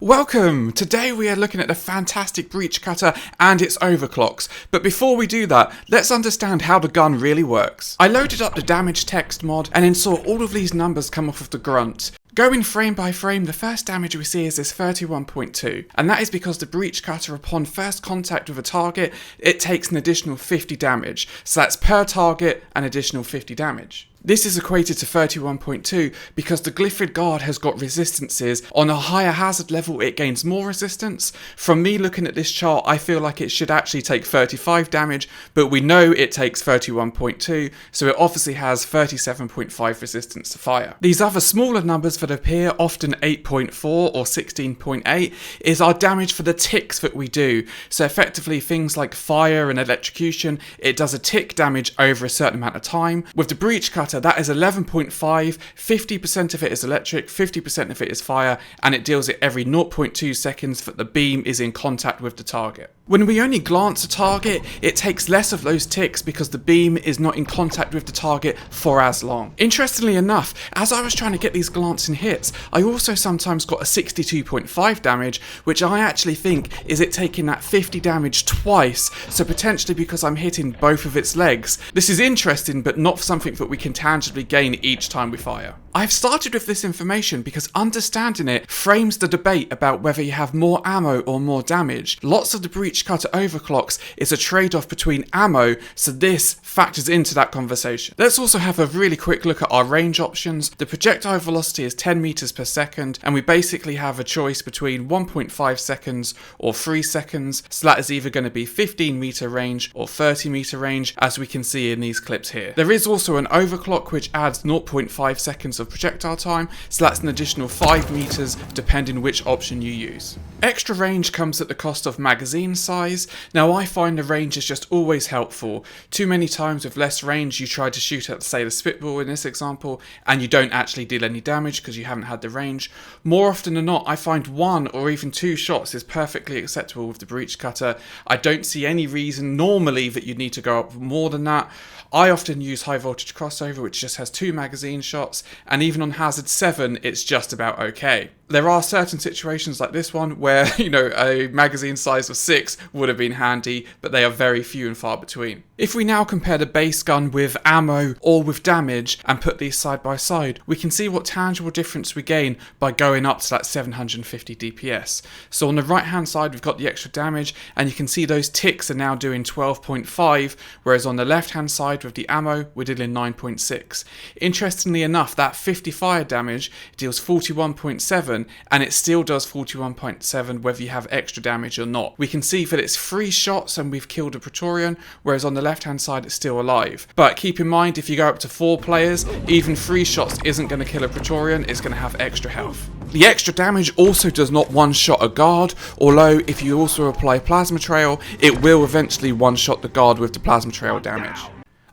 Welcome! Today we are looking at the fantastic breach cutter and its overclocks, but before we do that, let's understand how the gun really works. I loaded up the damage text mod and then saw all of these numbers come off of the grunt. Going frame by frame, the first damage we see is this 31.2, and that is because the breach cutter, upon first contact with a target, it takes an additional 50 damage, so that's per target an additional 50 damage. This is equated to 31.2 because the Glyphid Guard has got resistances. On a higher hazard level, it gains more resistance. From me looking at this chart, I feel like it should actually take 35 damage, but we know it takes 31.2, so it obviously has 37.5 resistance to fire. These other smaller numbers that appear, often 8.4 or 16.8, is our damage for the ticks that we do. So effectively things like fire and electrocution, it does a tick damage over a certain amount of time. With the breach cutter, that is 11.5, 50% of it is electric, 50% of it is fire, and it deals it every 0.2 seconds that the beam is in contact with the target. When we only glance a target, it takes less of those ticks because the beam is not in contact with the target for as long. Interestingly enough, as I was trying to get these glancing hits, I also sometimes got a 62.5 damage, which I actually think is it taking that 50 damage twice, so potentially because I'm hitting both of its legs. This is interesting, but not something that we can tangibly gain each time we fire. I've started with this information because understanding it frames the debate about whether you have more ammo or more damage. Lots of the breach cutter overclocks is a trade-off between ammo, so this factors into that conversation. Let's also have a really quick look at our range options. The projectile velocity is 10 meters per second, and we basically have a choice between 1.5 seconds or 3 seconds, so that is either going to be 15 meter range or 30 meter range, as we can see in these clips here. There is also an overclock which adds 0.5 seconds of projectile time, so that's an additional 5 meters depending which option you use. Extra range comes at the cost of magazine size. Now I find the range is just always helpful. Too many times with less range you try to shoot at, say, the spitball in this example, and you don't actually deal any damage because you haven't had the range. More often than not, I find 1 or even 2 shots is perfectly acceptable with the breach cutter. I don't see any reason normally that you'd need to go up more than that. I often use high voltage crossover, which just has 2 magazine shots, and even on hazard 7 it's just about okay. There are certain situations like this one where, a magazine size of 6 would have been handy, but they are very few and far between. If we now compare the base gun with ammo or with damage and put these side by side, we can see what tangible difference we gain by going up to that 750 DPS. So on the right hand side we've got the extra damage, and you can see those ticks are now doing 12.5, whereas on the left hand side with the ammo we're dealing 9.6. Interestingly enough, that 50 fire damage deals 41.7, and it still does 41.7 whether you have extra damage or not. We can see that it's 3 shots and we've killed a Praetorian, whereas on the left hand side it's still alive. But keep in mind, if you go up to 4 players, even 3 shots isn't going to kill a Praetorian, it's going to have extra health. The extra damage also does not one-shot a guard, although if you also apply Plasma Trail, it will eventually one-shot the guard with the Plasma Trail damage.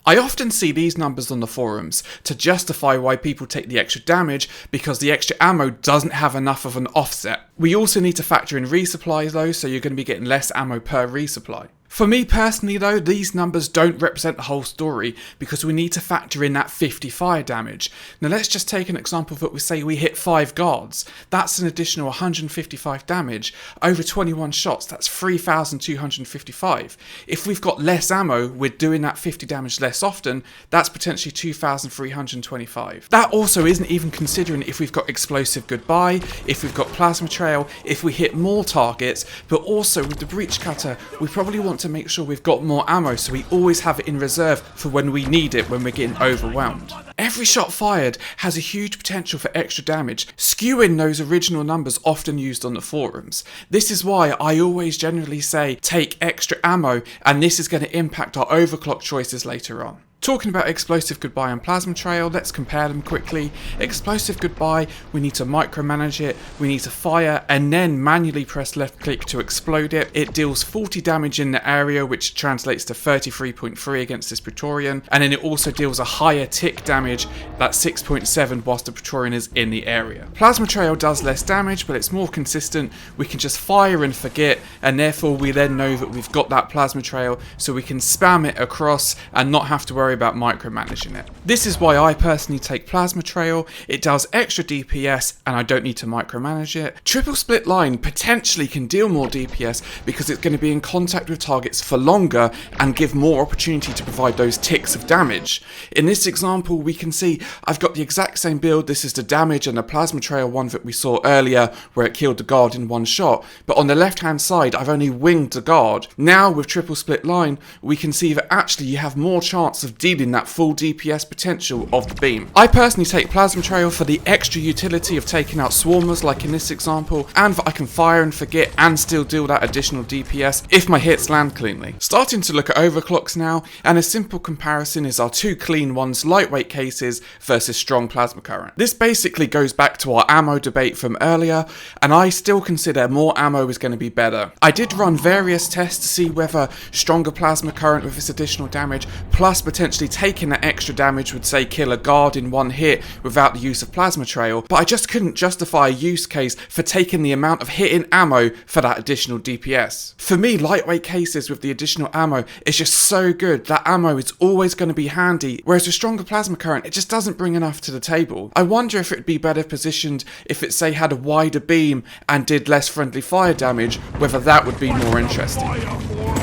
I often see these numbers on the forums to justify why people take the extra damage because the extra ammo doesn't have enough of an offset. We also need to factor in resupplies though, so you're going to be getting less ammo per resupply. For me personally though, these numbers don't represent the whole story because we need to factor in that 50 fire damage. Now let's just take an example that we say we hit 5 guards. That's an additional 155 damage. Over 21 shots, that's 3,255. If we've got less ammo, we're doing that 50 damage less often, that's potentially 2,325. That also isn't even considering if we've got explosive goodbye, if we've got plasma trail, if we hit more targets, but also with the breach cutter, we probably want to make sure we've got more ammo so we always have it in reserve for when we need it when we're getting overwhelmed. Every shot fired has a huge potential for extra damage, skewing those original numbers often used on the forums. This is why I always generally say take extra ammo, and this is going to impact our overclock choices later on. Talking about Explosive Goodbye and Plasma Trail, let's compare them quickly. Explosive Goodbye, we need to micromanage it, we need to fire and then manually press left click to explode it. It deals 40 damage in the area, which translates to 33.3 against this Praetorian, and then it also deals a higher tick damage, that's 6.7 whilst the Praetorian is in the area. Plasma Trail does less damage, but it's more consistent. We can just fire and forget, and therefore we then know that we've got that Plasma Trail, so we can spam it across and not have to worry worry about micromanaging it. This is why I personally take Plasma Trail. It does extra DPS and I don't need to micromanage it. Triple Split Line potentially can deal more DPS because it's going to be in contact with targets for longer and give more opportunity to provide those ticks of damage. In this example, we can see I've got the exact same build. This is the damage and the Plasma Trail one that we saw earlier where it killed the guard in one shot, but on the left hand side I've only winged the guard. Now with Triple Split Line we can see that actually you have more chance of dealing that full DPS potential of the beam. I personally take Plasma Trail for the extra utility of taking out swarmers like in this example, and that I can fire and forget and still deal that additional DPS if my hits land cleanly. Starting to look at overclocks now, and a simple comparison is our two clean ones, lightweight cases versus strong plasma current. This basically goes back to our ammo debate from earlier, and I still consider more ammo is going to be better. I did run various tests to see whether stronger plasma current with this additional damage plus potentially taking that extra damage would say kill a guard in one hit without the use of Plasma Trail, but I just couldn't justify a use case for taking the amount of hit in ammo for that additional DPS. For me, lightweight cases with the additional ammo is just so good. That ammo is always going to be handy, whereas with stronger plasma current it just doesn't bring enough to the table. I wonder if it would be better positioned if it say had a wider beam and did less friendly fire damage, whether that would be more interesting.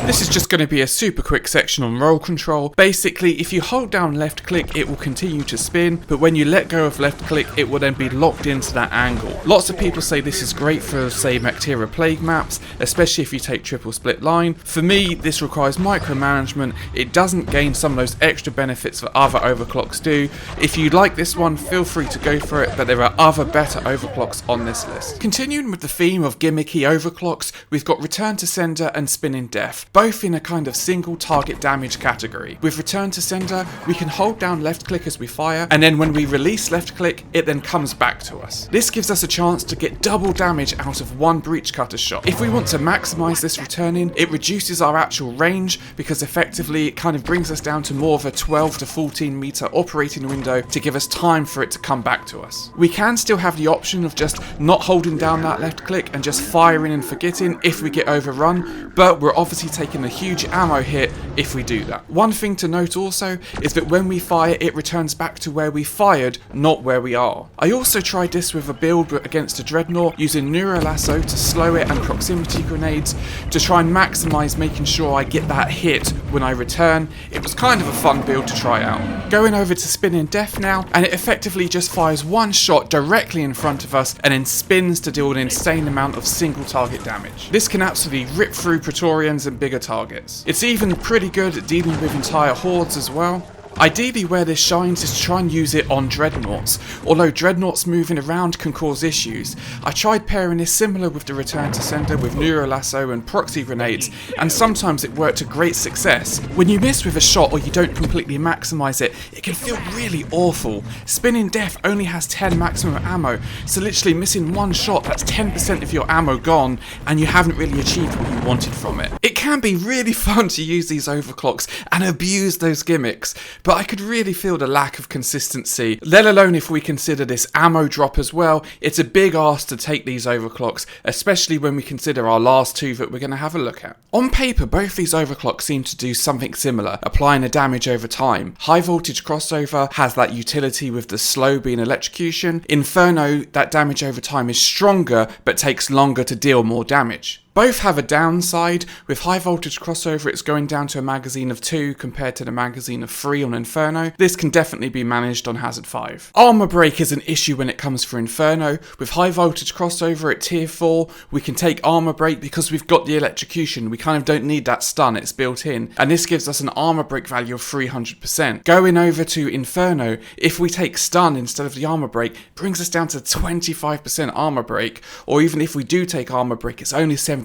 This is just going to be a super quick section on roll control. Basically, if you hold down left click it will continue to spin, but when you let go of left click it will then be locked into that angle. Lots of people say this is great for say Bacteria Plague maps, especially if you take Triple Split Line. For me this requires micromanagement. It doesn't gain some of those extra benefits that other overclocks do. If you like this one, feel free to go for it, but there are other better overclocks on this list. Continuing with the theme of gimmicky overclocks, we've got Return to Sender and Spinning Death, both in a kind of single target damage category. With Return to Sender, we can hold down left click as we fire, and then when we release left click, it then comes back to us. This gives us a chance to get double damage out of one breach cutter shot. If we want to maximize this returning, it reduces our actual range because effectively it kind of brings us down to more of a 12 to 14 meter operating window to give us time for it to come back to us. We can still have the option of just not holding down that left click and just firing and forgetting if we get overrun, but we're obviously taking a huge ammo hit if we do that. One thing to note also is that when we fire it returns back to where we fired, not where we are. I also tried this with a build against a Dreadnought using Neuro Lasso to slow it and proximity grenades to try and maximize making sure I get that hit when I return. It was kind of a fun build to try out. Going over to Spinning Death now, and it effectively just fires one shot directly in front of us and then spins to deal an insane amount of single target damage. This can absolutely rip through Praetorians and bigger targets. It's even pretty good at dealing with entire hordes as well. Ideally where this shines is to try and use it on Dreadnoughts, although Dreadnoughts moving around can cause issues. I tried pairing this similar with the Return to Sender with Neuro Lasso and proxy grenades, and sometimes it worked to great success. When you miss with a shot or you don't completely maximise it, it can feel really awful. Spinning Death only has 10 maximum ammo, so literally missing one shot, that's 10% of your ammo gone, and you haven't really achieved what you wanted from it. It can be really fun to use these overclocks and abuse those gimmicks, but I could really feel the lack of consistency, let alone if we consider this ammo drop as well. It's a big ask to take these overclocks, especially when we consider our last two that we're going to have a look at. On paper, both these overclocks seem to do something similar, applying the damage over time. High Voltage Crossover has that utility with the slow being electrocution. Inferno, that damage over time is stronger, but takes longer to deal more damage. Both have a downside. With High Voltage Crossover it's going down to a magazine of 2 compared to the magazine of 3 on Inferno. This can definitely be managed on Hazard 5. Armor break is an issue when it comes for Inferno. With High Voltage Crossover at tier 4 we can take armor break because we've got the electrocution. We kind of don't need that stun, it's built in, and this gives us an armor break value of 300%. Going over to Inferno, if we take stun instead of the armor break, it brings us down to 25% armor break, or even if we do take armor break it's only 75%.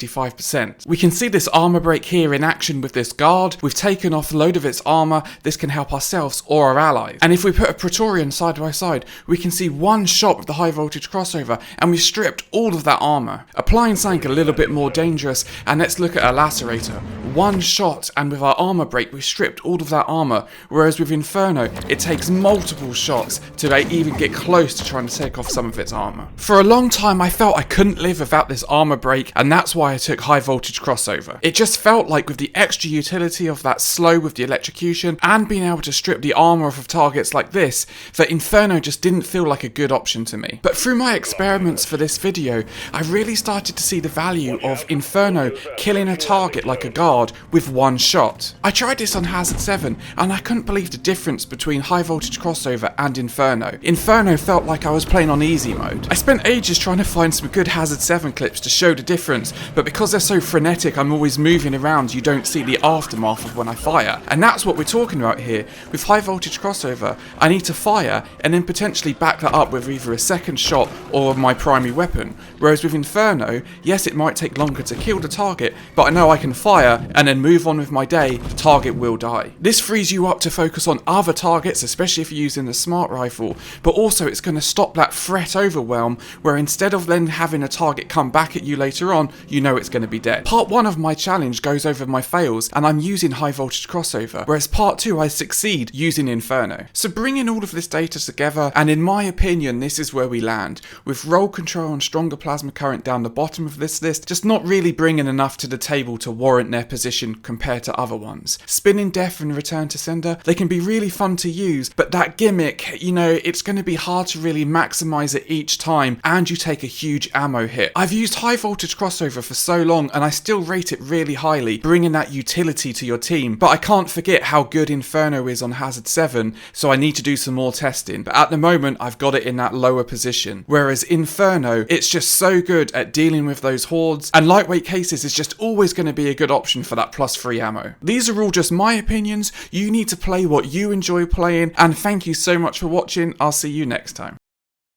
We can see this armor break here in action with this guard. We've taken off a load of its armor. This can help ourselves or our allies. And if we put a Praetorian side by side, we can see one shot with the High Voltage Crossover and we've stripped all of that armor. Applying something a little bit more dangerous, and let's look at a Lacerator. one shot, and with our armor break we stripped all of that armor, whereas with Inferno it takes multiple shots to even get close to trying to take off some of its armor. For a long time I felt I couldn't live without this armor break, and that's why I took high voltage crossover. It just felt like with the extra utility of that slow with the electrocution and being able to strip the armor off of targets like this, that Inferno just didn't feel like a good option to me. But through my experiments for this video, I really started to see the value of Inferno killing a target like a guard with one shot. I tried this on Hazard 7 and I couldn't believe the difference between high voltage crossover and Inferno. Inferno felt like I was playing on easy mode. I spent ages trying to find some good Hazard 7 clips to show the difference, but because they're so frenetic, I'm always moving around, you don't see the aftermath of when I fire. And that's what we're talking about here. With high voltage crossover, I need to fire and then potentially back that up with either a second shot or my primary weapon. Whereas with Inferno, yes, it might take longer to kill the target, but I know I can fire and then move on with my day, the target will die. This frees you up to focus on other targets, especially if you're using the smart rifle, but also it's going to stop that threat overwhelm where instead of then having a target come back at you later on, you know it's going to be dead. Part 1 of my challenge goes over my fails and I'm using high voltage crossover, whereas part 2 I succeed using Inferno. So bringing all of this data together, and in my opinion this is where we land, with roll control and stronger plasma current down the bottom of this list, just not really bringing enough to the table to warrant their position compared to other ones. Spinning Death and Return to Sender, they can be really fun to use, but that gimmick, you know, it's going to be hard to really maximize it each time, and you take a huge ammo hit. I've used high voltage crossover for so long and I still rate it really highly, bringing that utility to your team, but I can't forget how good Inferno is on Hazard 7, so I need to do some more testing, but at the moment I've got it in that lower position, whereas Inferno, it's just so good at dealing with those hordes, and lightweight cases is just always going to be a good option for that +3 ammo. These are all just my opinions, you need to play what you enjoy playing, and thank you so much for watching, I'll see you next time.